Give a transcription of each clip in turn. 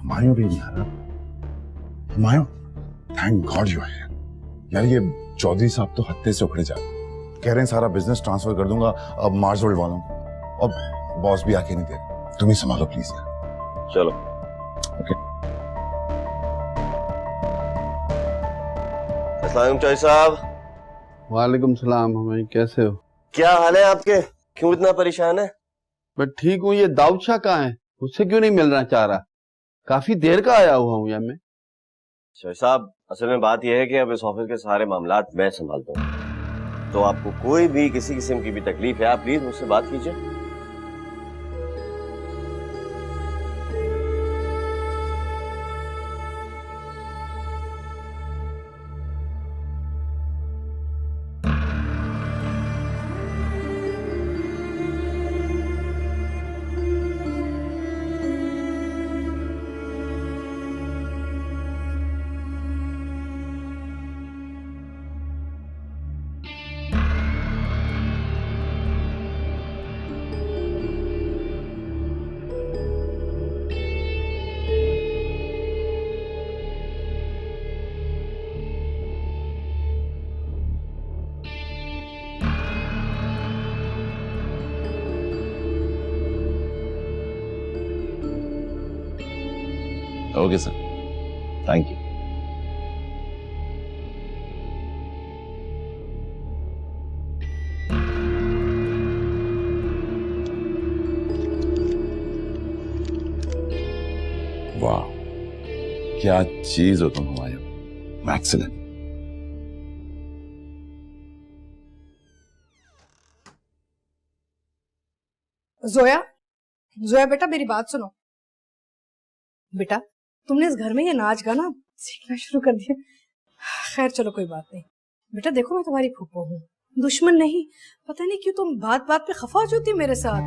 हुमायूं भी नहीं आ रहा। हुमायूं, थैंक गॉड यू है यार। ये चौधरी साहब तो हत्ते से उखड़े जा रहे, कह रहे हैं सारा बिजनेस ट्रांसफर कर दूंगा अब मार्सवर्ल्ड वालों को। अब बॉस भी आके नहीं दे रहे, तुम ही संभालो प्लीज यार। चलो ओके। अस्सलाम चौधरी साहब। वालेकुम सलाम। हमें कैसे हो? क्या हाल है आपके? क्यों इतना परेशान है? मैं ठीक हूँ। ये दाऊद शाह कहाँ है? उससे क्यों नहीं मिलना चाह रहा? काफी देर का आया हुआ हूँ यहाँ मैं। चौधरी साहब, असल में बात यह है कि अब इस ऑफिस के सारे मामलात मैं संभालता हूँ, तो आपको कोई भी किसी किस्म की भी तकलीफ है आप प्लीज मुझसे बात कीजिए। Okay sir, thank you. वाह, क्या चीज हो तुम हुमायूं, एक्सीलेंट। जोया, जोया बेटा मेरी बात सुनो। बेटा तुमने इस घर में ये नाच गाना सीखना शुरू कर दिया। खैर चलो कोई बात नहीं। बेटा देखो मैं तुम्हारी फूफो हूँ, दुश्मन नहीं। पता नहीं क्यों तुम बात बात पे खफा हो जाती मेरे साथ।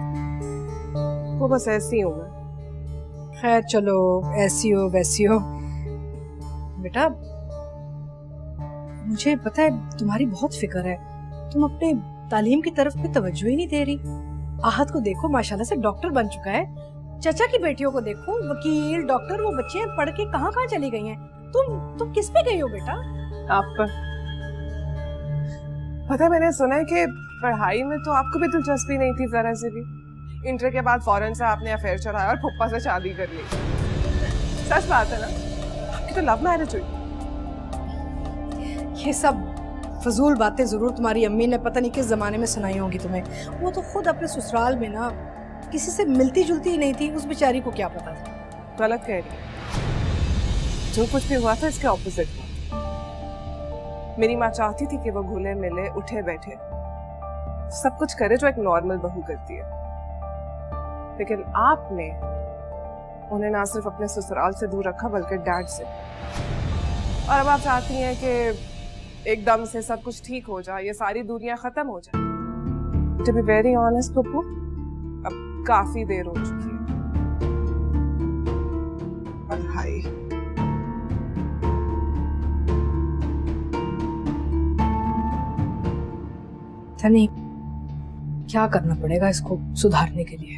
वो बस ऐसी हूँ मैं। खैर चलो, ऐसी हो वैसी हो। बेटा मुझे पता है तुम्हारी बहुत फिक्र है, तुम अपने तालीम की तरफ पे तवज्जो ही नहीं दे रही। आहत को देखो माशाल्लाह से डॉक्टर बन चुका है, चाचा की बेटियों को देखो वकील डॉक्टर, वो बच्चे पढ़ के कहाँ कहाँ चली गई हैं। तुम किस पे गई हो बेटा? आप पर। पता है मैंने सुना है कि पढ़ाई में तो आपको भी दिलचस्पी नहीं थी जरा से भी। इंटर के बाद फौरन से आपने अफेयर चढ़ाया और फुप्पा से शादी कर ली। सच बात है ना? आपकी तो लव मैरिज हुई। ये सब फजूल बातें जरूर तुम्हारी अम्मी ने पता नहीं किस जमाने में सुनाई होगी तुम्हें। वो तो खुद अपने ससुराल में ना किसी से मिलती जुलती ही नहीं थी, उस बेचारी को क्या पता था। गलत कह रही है। जो कुछ भी हुआ था इसके ऑपोजिट हुआ। मेरी माँ चाहती थी कि वो घुले मिले उठे बैठे सब कुछ करे जो एक नॉर्मल बहू करती है, लेकिन आपने उन्हें ना सिर्फ अपने ससुराल से दूर रखा बल्कि डैड से। और अब आप चाहती हैं कि एकदम से सब कुछ ठीक हो जाए, ये सारी दुनिया खत्म हो जाए। To be very honest Pappu, अब काफी देर हो चुकी है। और भाई था नहीं क्या करना पड़ेगा इसको सुधारने के लिए।